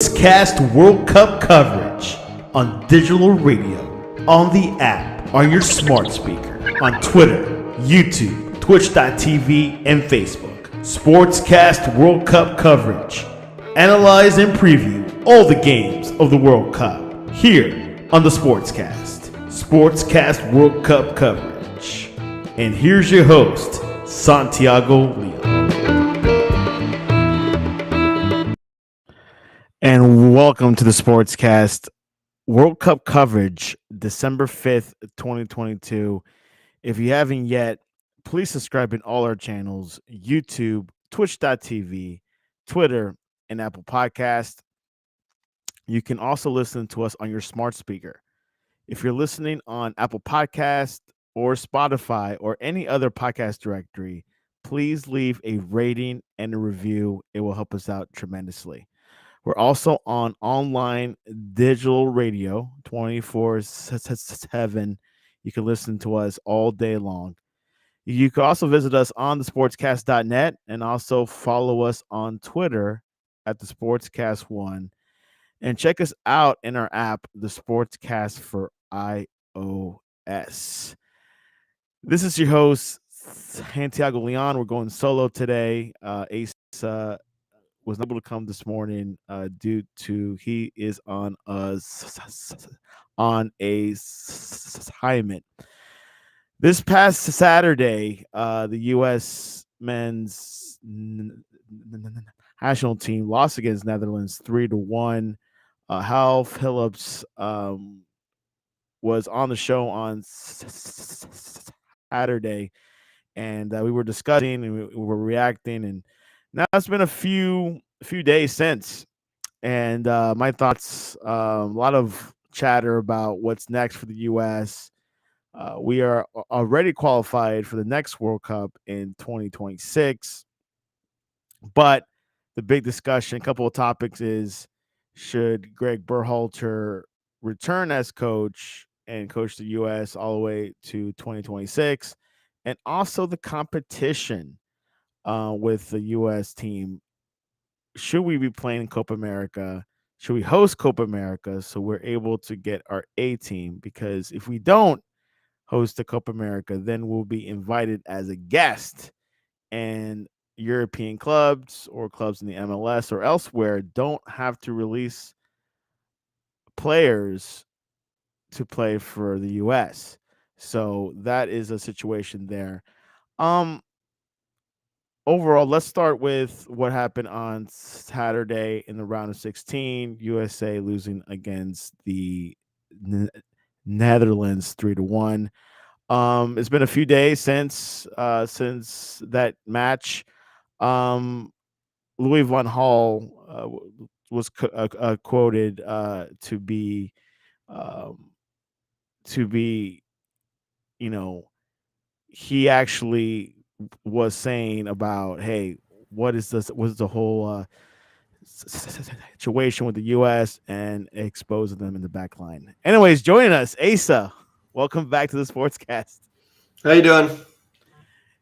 Cast World Cup coverage on digital radio, on the app, on your smart speaker, on Twitter, YouTube, Twitch.tv, and Facebook. Sportscast World Cup coverage. Analyze and preview all the games of the World Cup here on the Sportscast. Sportscast World Cup coverage. And here's your host, Santiago Leon. And welcome to the Sportscast World Cup coverage, December 5th, 2022. If you haven't yet, please subscribe in all our channels, YouTube, Twitch.tv, Twitter, and Apple Podcast. You can also listen to us on your smart speaker. If you're listening on Apple Podcast or Spotify or any other podcast directory, please leave a rating and a review. It will help us out tremendously. We're also on online digital radio 24/7. You can listen to us all day long. You can also visit us on thesportscast.net and also follow us on Twitter at the Sportscast1. And check us out in our app, the Sportscast for iOS. This is your host, Santiago Leon. We're going solo today. Asa was not able to come this morning due to he is on a assignment. This past Saturday, the U.S. men's national team lost against Netherlands 3-1. Hal Phillips was on the show on Saturday, and we were discussing and we were reacting, and now it's been a few days since, and my thoughts, a lot of chatter about what's next for the U.S. We are already qualified for the next World Cup in 2026, but the big discussion, a couple of topics is, should Greg Berhalter return as coach and coach the U.S. all the way to 2026, and also the competition with the U.S. team. Should we be playing in Copa America? Should we host Copa America so we're able to get our A team? Because if we don't host the Copa America, then we'll be invited as a guest, and European clubs or clubs in the MLS or elsewhere don't have to release players to play for the U.S. So that is a situation there. Overall, let's start with what happened on Saturday in the round of 16. USA losing against the Netherlands 3-1. It's been a few days since that match. Louis van Gaal was quoted to be, he actually was saying about, hey, what is this? What's the whole situation with the U.S. and exposing them in the back line? Anyways, joining us, Asa. Welcome back to the Sportscast. How you doing?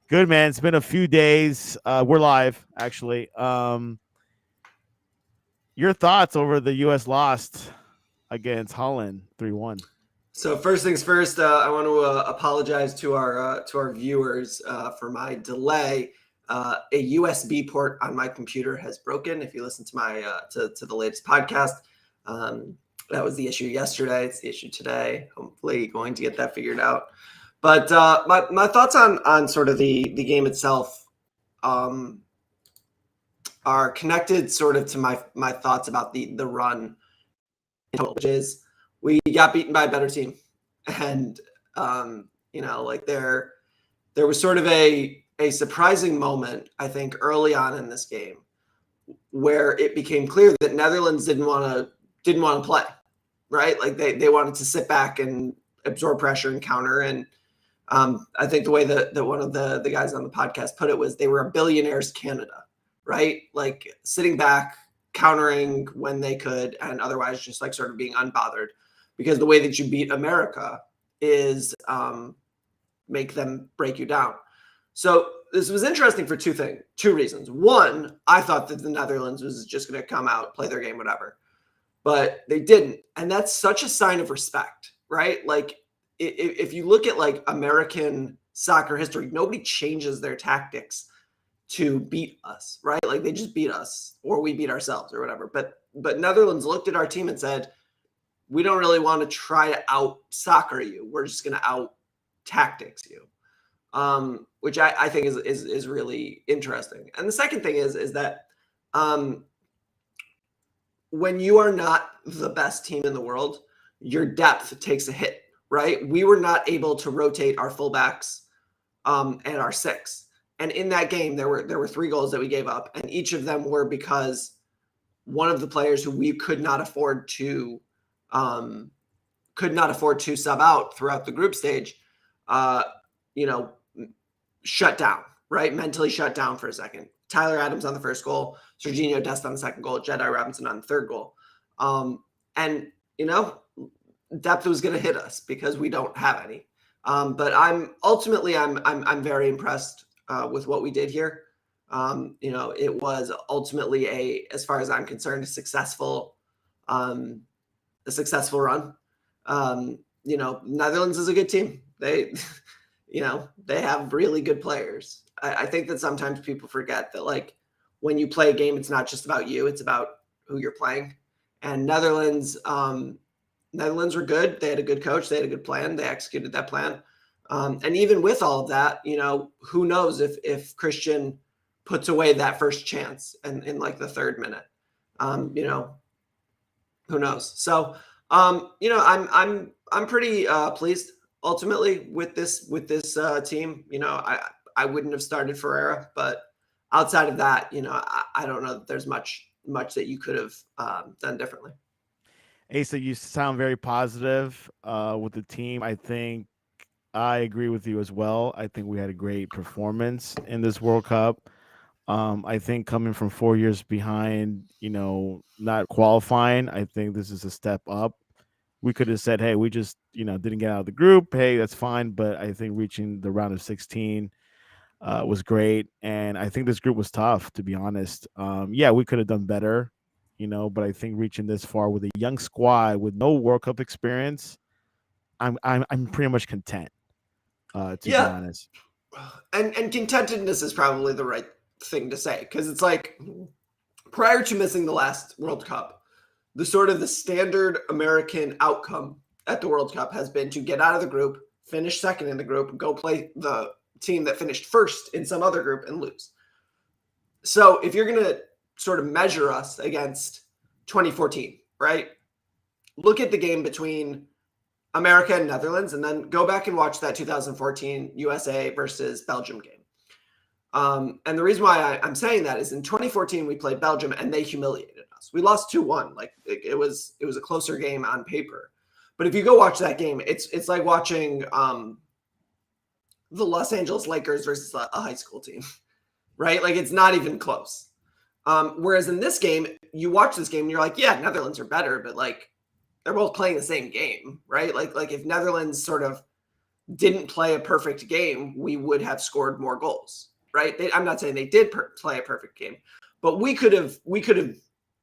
Good, man. It's been a few days. We're live, actually. Your thoughts over the U.S. lost against Holland 3-1. So first things first, I want to apologize to our viewers for my delay. A USB port on my computer has broken. If you listen to my to the latest podcast, that was the issue yesterday. It's the issue today. Hopefully, going to get that figured out. But my thoughts on sort of the game itself are connected sort of to my thoughts about the run, which is, we got beaten by a better team. And, like there was sort of a surprising moment, I think, early on in this game where it became clear that Netherlands didn't want to play, right? Like they wanted to sit back and absorb pressure and counter. And I think the way that one of the guys on the podcast put it was, they were a billionaires Canada, right? Like sitting back, countering when they could, and otherwise just like sort of being unbothered. Because the way that you beat America is make them break you down. So this was interesting for two reasons. One, I thought that the Netherlands was just going to come out, play their game, whatever. but they didn't. And that's such a sign of respect, right? Like if you look at like American soccer history, nobody changes their tactics to beat us, right? Like they just beat us or we beat ourselves or whatever. But Netherlands looked at our team and said, we don't really want to try to out soccer you. We're just going to out tactics you, which I think is really interesting. And the second thing is that when you are not the best team in the world, your depth takes a hit, right? We were not able to rotate our fullbacks and our six. And in that game, there were 3 goals that we gave up, and each of them were because one of the players who we could not afford to sub out throughout the group stage, shut down, right? Mentally shut down for a second. Tyler Adams on the first goal, Serginho Dest on the second goal, Jedi Robinson on the third goal. And, depth was going to hit us because we don't have any. But I'm very impressed with what we did here. It was ultimately as far as I'm concerned, a successful run. Netherlands is a good team. They have really good players. I think that sometimes people forget that, like, when you play a game, it's not just about you, it's about who you're playing. And Netherlands were good. They had a good coach. They had a good plan. They executed that plan. And even with all of that, who knows if Christian puts away that first chance in like the 3rd minute, who knows? So, I'm pretty pleased ultimately with this team. I wouldn't have started Ferreira, but outside of that, I don't know that there's much that you could have done differently. Asa, you sound very positive with the team. I think I agree with you as well. I think we had a great performance in this World Cup. I think coming from 4 years behind, not qualifying, I think this is a step up. We could have said, hey, we just, didn't get out of the group. Hey, that's fine. But I think reaching the round of 16 was great. And I think this group was tough, to be honest. Yeah, we could have done better, but I think reaching this far with a young squad with no World Cup experience, I'm pretty much content, to be honest. And contentedness is probably the right thing to say, because it's like prior to missing the last World Cup, the standard American outcome at the World Cup has been to get out of the group, finish second in the group, go play the team that finished first in some other group and lose. So if you're going to sort of measure us against 2014, right? Look at the game between America and Netherlands, and then go back and watch that 2014 USA versus Belgium game. And the reason why I'm saying that is in 2014, we played Belgium and they humiliated us. We lost 2-1. Like it was a closer game on paper. But if you go watch that game, it's like watching the Los Angeles Lakers versus a high school team, right? Like it's not even close. Whereas in this game, you watch this game and you're like, yeah, Netherlands are better, but like they're both playing the same game, right? Like if Netherlands sort of didn't play a perfect game, we would have scored more goals, right? I'm not saying they did play a perfect game, but we could have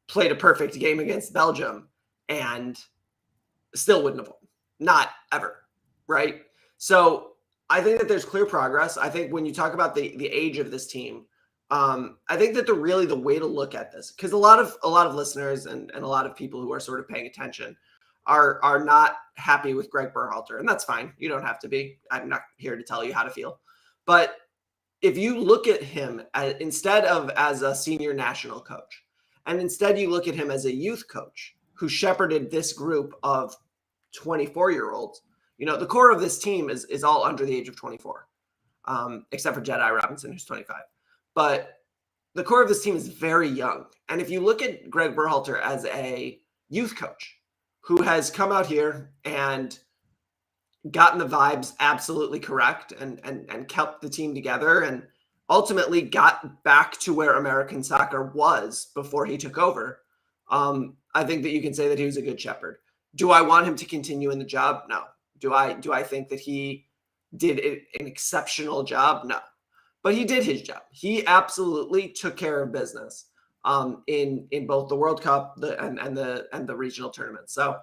played a perfect game against Belgium and still wouldn't have won. Not ever, right? So I think that there's clear progress. I think when you talk about the age of this team, I think that the way to look at this, because a lot of listeners and a lot of people who are sort of paying attention are not happy with Greg Berhalter, and that's fine. You don't have to be. I'm not here to tell you how to feel. But if you look at him instead of as a senior national coach, and instead you look at him as a youth coach who shepherded this group of 24-year-olds, the core of this team is all under the age of 24, except for Jedi Robinson, who's 25. But the core of this team is very young. And if you look at Greg Berhalter as a youth coach who has come out here and gotten the vibes absolutely correct and kept the team together and ultimately got back to where American soccer was before he took over, I think that you can say that he was a good shepherd. Do I want him to continue in the job? No. Do I think that he did an exceptional job? No. But he did his job. He absolutely took care of business. in both the World Cup and the regional tournaments. So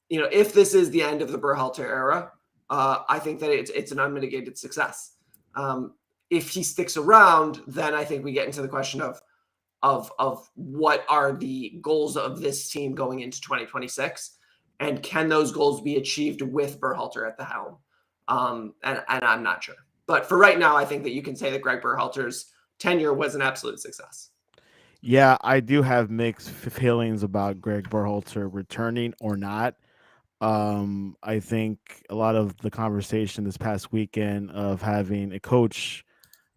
if this is the end of the Berhalter era, I think that it's an unmitigated success. If he sticks around, then I think we get into the question of what are the goals of this team going into 2026, and can those goals be achieved with Berhalter at the helm? And I'm not sure. But for right now, I think that you can say that Greg Berhalter's tenure was an absolute success. Yeah, I do have mixed feelings about Greg Berhalter returning or not. I think a lot of the conversation this past weekend of having a coach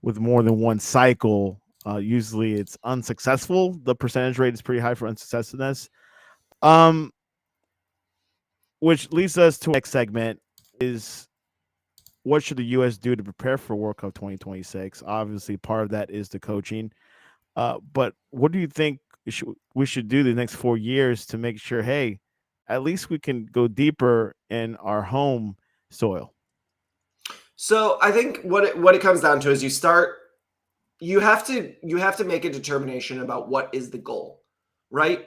with more than one cycle, usually it's unsuccessful. The percentage rate is pretty high for unsuccessfulness. Um, which leads us to our next segment is what should the U.S. do to prepare for World Cup 2026? Obviously, part of that is the coaching. But what do you think we should do the next 4 years to make sure, hey, at least we can go deeper in our home soil? So I think what it comes down to is you have to make a determination about what is the goal, right?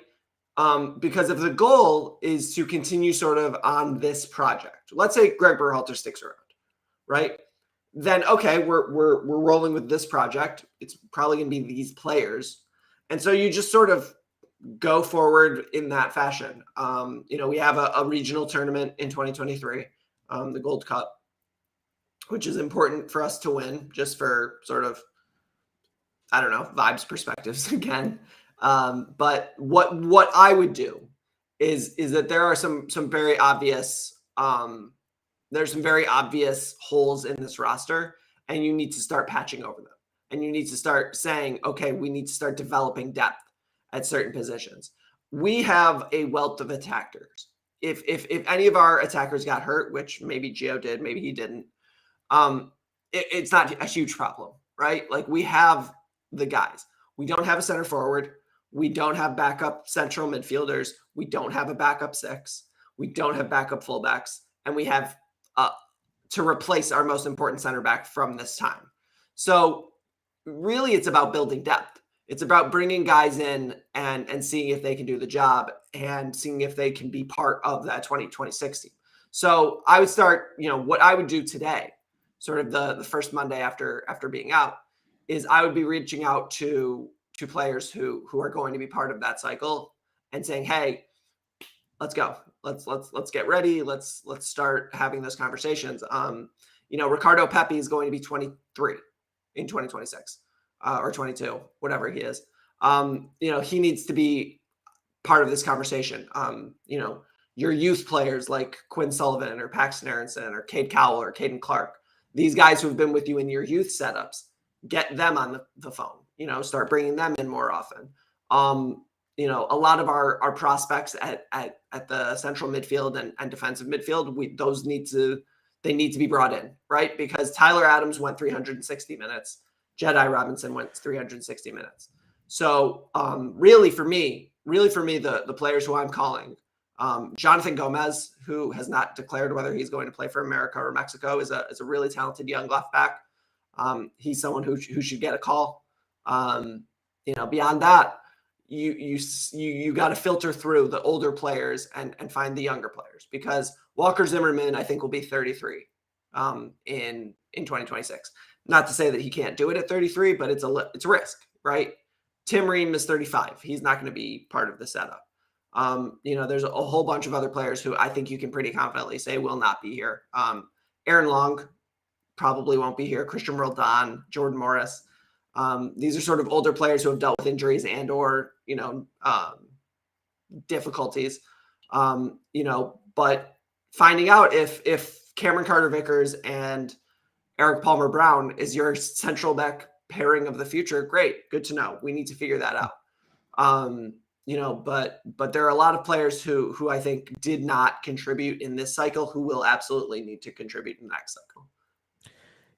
Because if the goal is to continue sort of on this project, let's say Greg Berhalter sticks around, right? Then okay, we're rolling with this project. It's probably going to be these players, and so you just sort of go forward in that fashion. We have a regional tournament in 2023, the Gold Cup, which is important for us to win, just for sort of, I don't know, vibes perspectives again. But what I would do is that there are some very obvious there's some very obvious holes in this roster, and you need to start patching over them. And you need to start saying, okay, we need to start developing depth at certain positions. We have a wealth of attackers. If any of our attackers got hurt, which maybe Gio did, maybe he didn't, it's not a huge problem, right? Like, we have the guys. We don't have a center forward. We don't have backup central midfielders. We don't have a backup six. We don't have backup fullbacks. And we have to replace our most important center back from this time. So really, it's about building depth. It's about bringing guys in and seeing if they can do the job and seeing if they can be part of that 2026 team. So I would start, what I would do today, sort of the first Monday after being out, is I would be reaching out to players who are going to be part of that cycle and saying, hey, let's go. Let's get ready. Let's start having those conversations. Ricardo Pepi is going to be 23 in 2026 or 22, whatever he is. He needs to be part of this conversation. Your youth players like Quinn Sullivan or Paxton Aronson or Cade Cowell or Caden Clark, these guys who have been with you in your youth setups, get them on the phone. Start bringing them in more often. A lot of our prospects at the central midfield and defensive midfield, they need to be brought in, right? Because Tyler Adams went 360 minutes. Jedi Robinson went 360 minutes. So really for me, the players who I'm calling, Jonathan Gomez, who has not declared whether he's going to play for America or Mexico, is a really talented young left back. He's someone who should get a call. Beyond that, you got to filter through the older players and find the younger players, because Walker Zimmerman, I think, will be 33 in 2026. Not to say that he can't do it at 33, but it's a risk, right? Tim Ream is 35. He's not going to be part of the setup. There's a whole bunch of other players who I think you can pretty confidently say will not be here. Aaron Long probably won't be here. Christian Roldan, Jordan Morris. These are sort of older players who have dealt with injuries and or difficulties. But finding out if Cameron Carter-Vickers and Eric Palmer Brown is your central back pairing of the future, great, good to know. We need to figure that out. But there are a lot of players who I think did not contribute in this cycle who will absolutely need to contribute in the next cycle.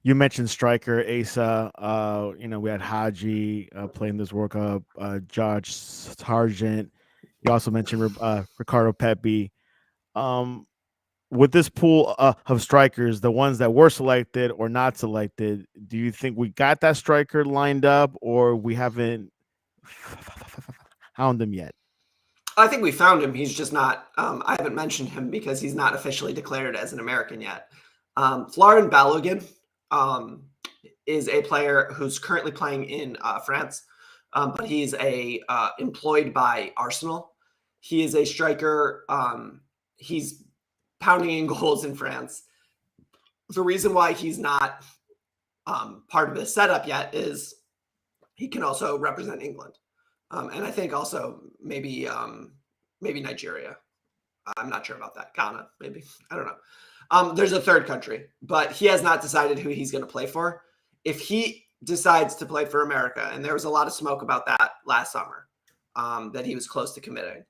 You mentioned striker Asa. We had Haji playing this World Cup. Josh Sargent. You also mentioned Ricardo Pepi. With this pool of strikers, the ones that were selected or not selected, do you think we got that striker lined up, or we haven't found him yet. I think we found him. He's just not. I haven't mentioned him because he's not officially declared as an American yet. Florian Balogun is a player who's currently playing in France, but he's employed by Arsenal. He is a striker. He's pounding in goals in France. The reason why he's not part of the setup yet is he can also represent England, and I think also maybe Nigeria. I'm not sure about that. Ghana, maybe. I don't know. There's a third country, but he has not decided who he's going to play for. If he decides to play for America, and there was a lot of smoke about that last summer, that he was close to committing.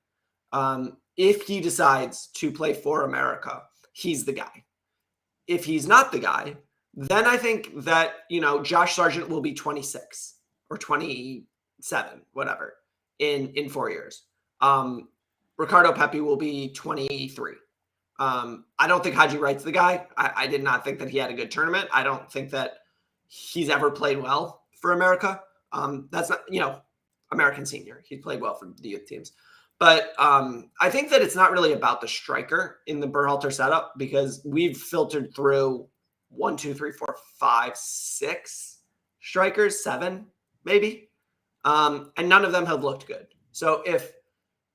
If he decides to play for America, he's the guy. If he's not the guy, then I think that, Josh Sargent will be 26 or 27, whatever, in 4 years. Ricardo Pepi will be 23. I don't think Haji Wright's the guy. I did not think that he had a good tournament. I don't think that he's ever played well for America. That's not, American senior. He played well for the youth teams. But I think that it's not really about the striker in the Berhalter setup, because we've filtered through 1, 2, 3, 4, 5, 6 strikers, 7 maybe. And none of them have looked good. So if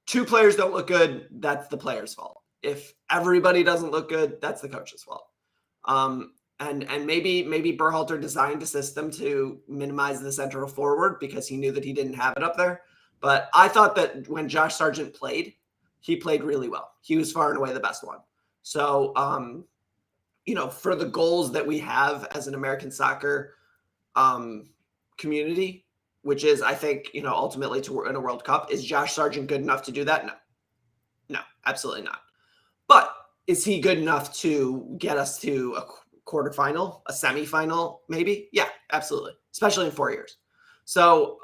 2 players don't look good, that's the player's fault. If everybody doesn't look good, that's the coach's fault. And maybe Berhalter designed a system to minimize the central forward because he knew that he didn't have it up there. But I thought that when Josh Sargent played, he played really well. He was far and away the best one. So, for the goals that we have as an American soccer community, which is, I think, ultimately to in a World Cup, is Josh Sargent good enough to do that? No, absolutely not. But is he good enough to get us to a quarterfinal, a semifinal, maybe? Yeah, absolutely. Especially in 4 years. So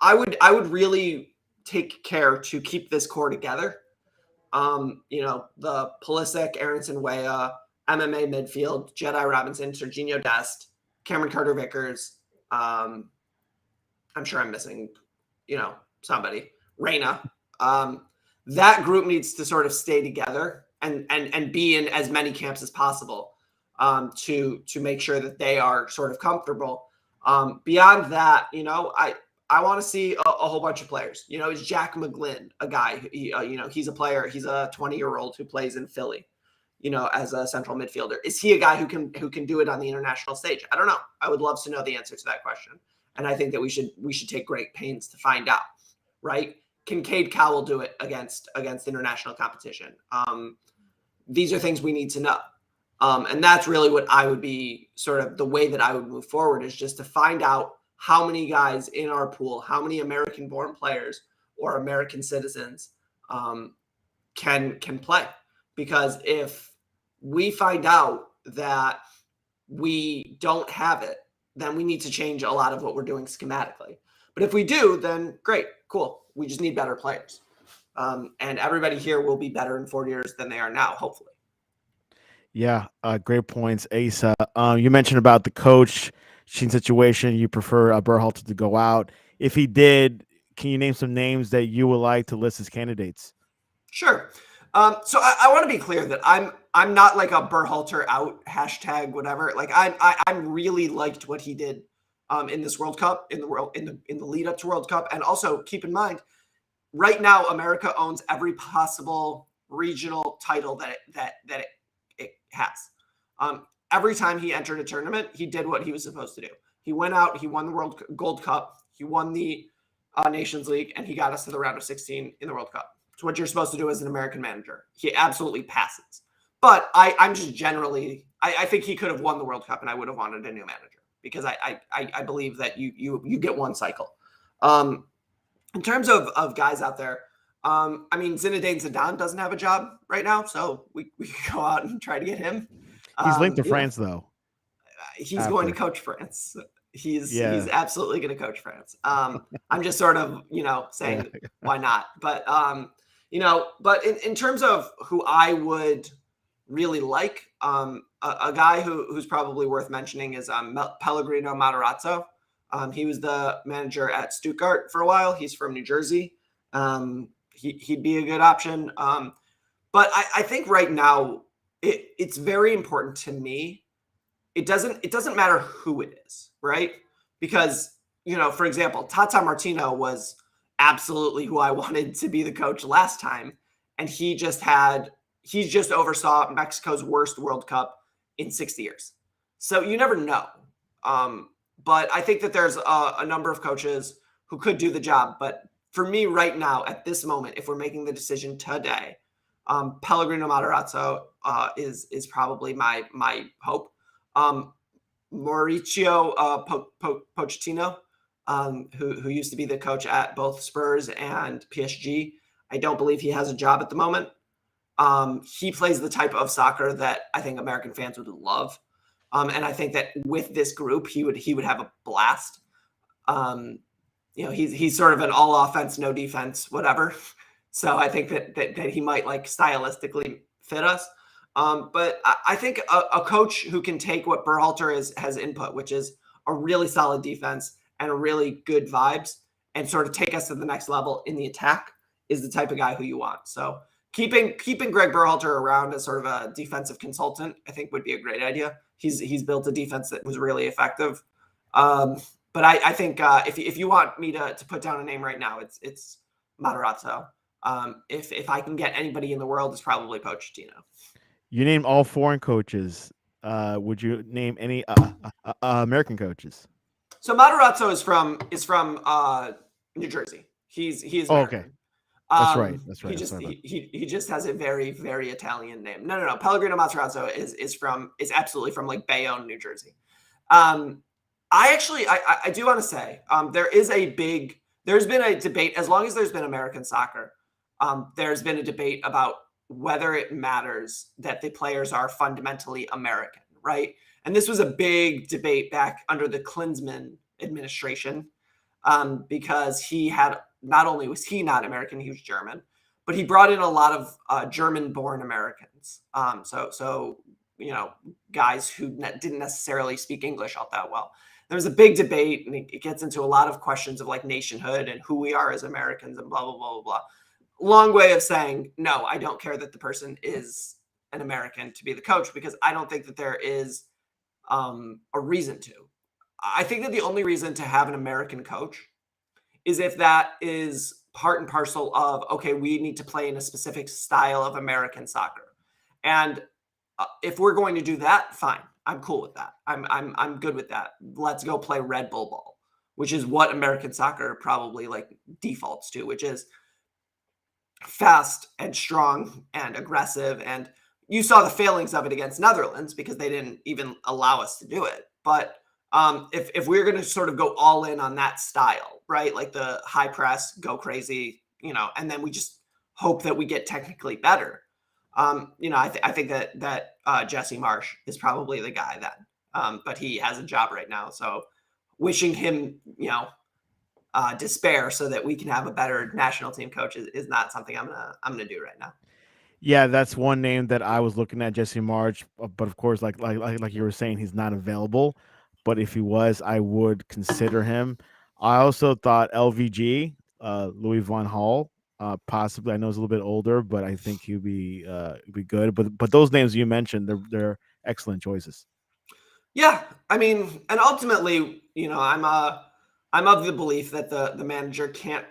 I would really take care to keep this core together. The Pulisic, Aronson Weah, MMA midfield, Jedi Robinson, Serginho Dest, Cameron Carter-Vickers. I'm sure I'm missing, somebody. Reina. That group needs to sort of stay together and be in as many camps as possible to make sure that they are sort of comfortable. Beyond that, I want to see a whole bunch of players. Is Jack McGlynn a guy? He's a player. He's a 20-year-old who plays in Philly, as a central midfielder. Is he a guy who can do it on the international stage? I don't know. I would love to know the answer to that question. And I think that we should take great pains to find out, right? Can Cade Cowell do it against international competition? These are things we need to know. And that's really what I would be sort of the way that I would move forward, is just to find out how many guys in our pool, how many American-born players or American citizens can play. Because if we find out that we don't have it, then we need to change a lot of what we're doing schematically. But if we do, then great, cool. We just need better players. And everybody here will be better in 4 years than they are now, hopefully. Yeah, great points, Asa. You mentioned about the coach situation. You prefer Berhalter to go out. If he did, can you name some names that you would like to list as candidates? Sure. So I want to be clear that I'm not like a Berhalter out hashtag whatever. Like I'm really liked what he did in this World Cup, in the lead up to World Cup, and also keep in mind, right now America owns every possible regional title that it has. Every time he entered a tournament, he did what he was supposed to do. He went out, he won the World Gold Cup, he won the Nations League, and he got us to the round of 16 in the World Cup. It's what you're supposed to do as an American manager. He absolutely passes. But I'm just generally, I think he could have won the World Cup, and I would have wanted a new manager, because I believe that you get one cycle. In terms of guys out there, Zinedine Zidane doesn't have a job right now, so we can go out and try to get him. He's linked to France, though. He's going to coach France. He's absolutely going to coach France. I'm just sort of, saying why not? But, but in terms of who I would really like, a guy who's probably worth mentioning is Pellegrino Matarazzo. He was the manager at Stuttgart for a while. He's from New Jersey. He'd be a good option. But I think right now it's very important to me. It doesn't matter who it is, right? Because, for example, Tata Martino was absolutely who I wanted to be the coach last time, and he just oversaw Mexico's worst World Cup in 60 years. So you never know. But I think that there's a number of coaches who could do the job. But for me right now, at this moment, if we're making the decision today, Pellegrino Matarazzo is probably my hope. Mauricio Pochettino, who used to be the coach at both Spurs and PSG. I don't believe he has a job at the moment. He plays the type of soccer that I think American fans would love. And I think that with this group, he would have a blast. He's sort of an all offense, no defense, whatever. So I think that he might like stylistically fit us. But I think a coach who can take what Berhalter has input, which is a really solid defense and a really good vibes, and sort of take us to the next level in the attack, is the type of guy who you want. So keeping Greg Berhalter around as sort of a defensive consultant, I think would be a great idea. He's built a defense that was really effective. But I think if you want me to put down a name right now, it's Matarazzo. If I can get anybody in the world, it's probably Pochettino. You name all foreign coaches. Would you name any American coaches? So Matarazzo is from New Jersey. He is Oh, okay. American. That's right. That's He right. just Sorry about. he just has a very, very Italian name. No. Pellegrino Matarazzo is absolutely from like Bayonne, New Jersey. I do want to say there's been a debate, as long as there's been American soccer. There's been a debate about whether it matters that the players are fundamentally American, right? And this was a big debate back under the Klinsmann administration, because he had, not only was he not American, he was German, but he brought in a lot of German-born Americans. So guys who didn't necessarily speak English all that well. There's a big debate, and it gets into a lot of questions of like nationhood and who we are as Americans and blah, blah, blah, blah, blah. Long way of saying, no, I don't care that the person is an American to be the coach, because I don't think that there is a reason to. I think that the only reason to have an American coach is if that is part and parcel of, okay, we need to play in a specific style of American soccer. And if we're going to do that, fine. I'm cool with that. I'm good with that. Let's go play Red Bull ball, which is what American soccer probably like defaults to, which is fast and strong and aggressive. And you saw the failings of it against Netherlands because they didn't even allow us to do it. But if we're going to sort of go all in on that style, right? Like the high press, go crazy, and then we just hope that we get technically better. I think that Jesse Marsh is probably the guy then, but he has a job right now. So wishing him, despair so that we can have a better national team coach is not something I'm gonna do right now. Yeah, that's one name that I was looking at, Jesse March. But of course, like you were saying, he's not available. But if he was, I would consider him. I also thought LVG, Louis Van Hall, possibly. I know he's a little bit older, but I think he'd be good. But those names you mentioned, they're excellent choices. Yeah, I mean, and ultimately, I'm of the belief that the manager can't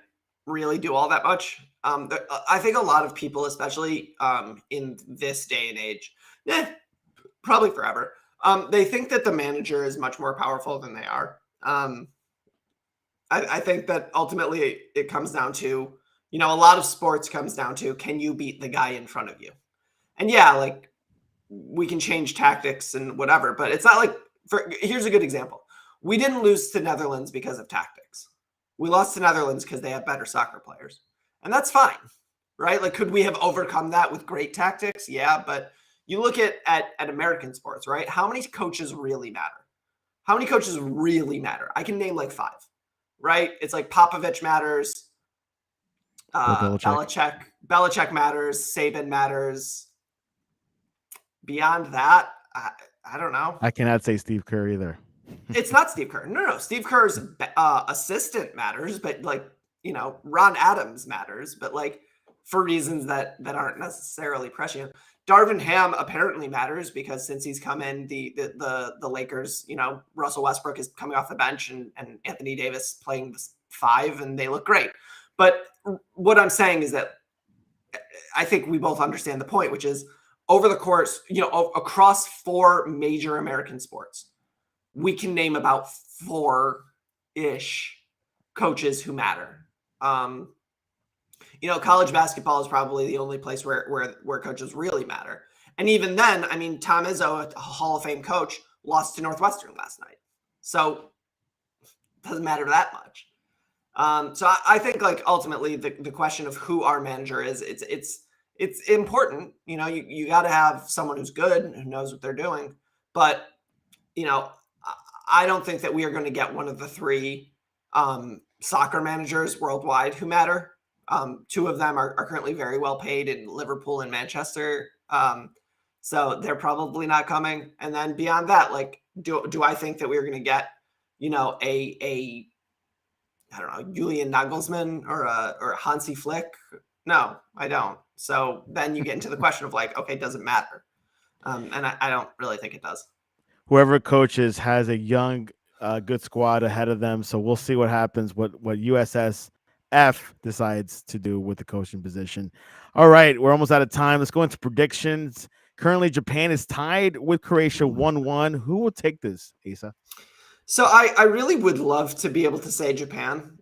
really do all that much. I think a lot of people, especially in this day and age, probably forever, they think that the manager is much more powerful than they are. I think that ultimately it comes down to, a lot of sports comes down to, can you beat the guy in front of you? And yeah, like we can change tactics and whatever, but it's not like, here's a good example. We didn't lose to Netherlands because of tactics. We lost to Netherlands because they have better soccer players. And that's fine, right? Like, could we have overcome that with great tactics? Yeah, but you look at American sports, right? How many coaches really matter? How many coaches really matter? I can name like 5, right? It's like Popovich matters, Bill Belichick. Belichick matters, Saban matters. Beyond that, I don't know. I cannot say Steve Kerr either. It's not Steve Kerr. No. Steve Kerr's assistant matters, but Ron Adams matters, but for reasons that aren't necessarily prescient. Darvin Ham apparently matters because since he's come in, the Lakers, Russell Westbrook is coming off the bench and Anthony Davis playing 5, and they look great. But what I'm saying is that I think we both understand the point, which is over the course, across 4 major American sports, we can name about 4-ish coaches who matter. College basketball is probably the only place where coaches really matter. And even then, I mean, Tom Izzo, a Hall of Fame coach, lost to Northwestern last night. So it doesn't matter that much. So I think ultimately the question of who our manager is, it's important. You got to have someone who's good, who knows what they're doing. But, I don't think that we are going to get one of the 3 soccer managers worldwide who matter. 2 of them are currently very well paid in Liverpool and Manchester. So they're probably not coming. And then beyond that, do I think that we're going to get, a I don't know, Julian Nagelsmann or a Hansi Flick? No, I don't. So then you get into the question of okay, does it matter? And I don't really think it does. Whoever coaches has a young, good squad ahead of them. So we'll see what happens, what USSF decides to do with the coaching position. All right, we're almost out of time. Let's go into predictions. Currently, Japan is tied with Croatia 1-1. Who will take this, Asa? So I really would love to be able to say Japan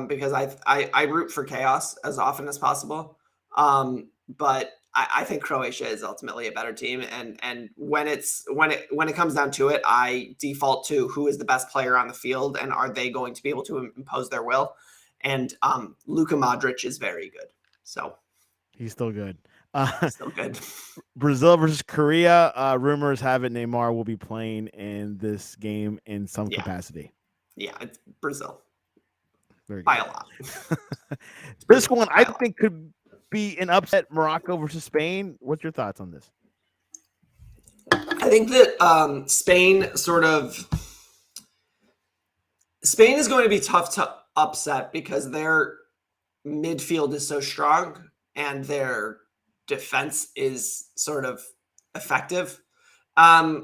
because I root for chaos as often as possible. But I think Croatia is ultimately a better team, and when it comes down to it, I default to who is the best player on the field, and are they going to be able to impose their will? And Luka Modric is very good, so he's still good. Still good. Brazil versus Korea. Rumors have it Neymar will be playing in this game in some capacity. Yeah, it's Brazil. Very good. By a lot. This one I think could be an upset. Morocco versus Spain. What's your thoughts on this? I think that Spain is going to be tough to upset because their midfield is so strong and their defense is sort of effective. I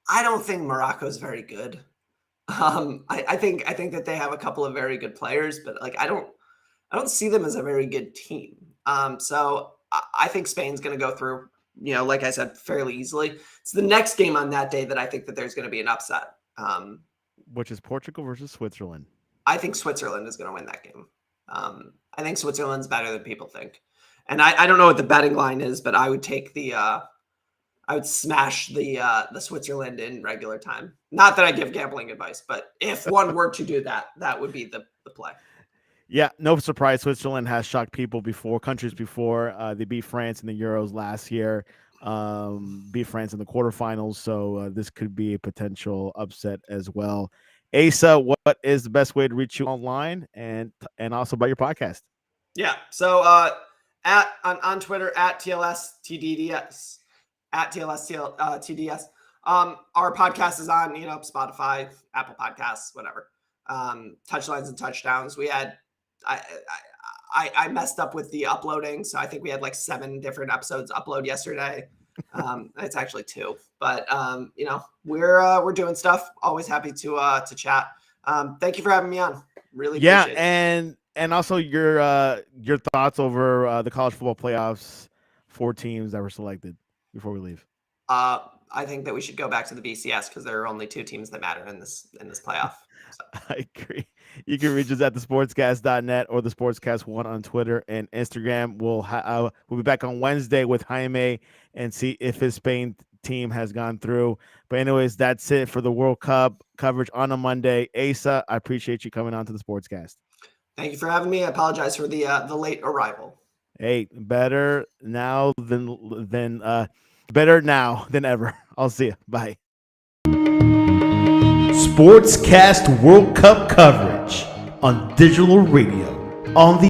don't think Morocco is very good. I think that they have a couple of very good players, but I don't see them as a very good team. So I think Spain's going to go through, like I said, fairly easily. It's the next game on that day that I think that there's going to be an upset. Which is Portugal versus Switzerland. I think Switzerland is going to win that game. I think Switzerland's better than people think. And I don't know what the betting line is, but I would take I would smash the Switzerland in regular time. Not that I give gambling advice, but if one were to do that, that would be the play. Yeah, no surprise. Switzerland has shocked countries before. They beat France in the Euros last year, beat France in the quarterfinals. So this could be a potential upset as well. Asa, what is the best way to reach you online and also about your podcast? Yeah, so on Twitter at TLSTDDS. At TLSTDS. Our podcast is on, Spotify, Apple Podcasts, whatever. Touchlines and touchdowns. We had, I messed up with the uploading, so I think we had 7 different episodes upload yesterday. It's actually 2, but we're doing stuff. Always happy to chat. Thank you for having me on. Really appreciate it. And also your thoughts over the college football playoffs, 4 teams that were selected before we leave. I think that we should go back to the BCS because there are only 2 teams that matter in this playoff. So. I agree. You can reach us at thesportscast.net or the Sportscast1 on Twitter and Instagram. We'll be back on Wednesday with Jaime and see if his Spain team has gone through. But anyways, that's it for the World Cup coverage on a Monday. Asa, I appreciate you coming on to the Sportscast. Thank you for having me. I apologize for the late arrival. Hey, better now than ever. I'll see you. Bye. Sportscast World Cup coverage on digital radio on the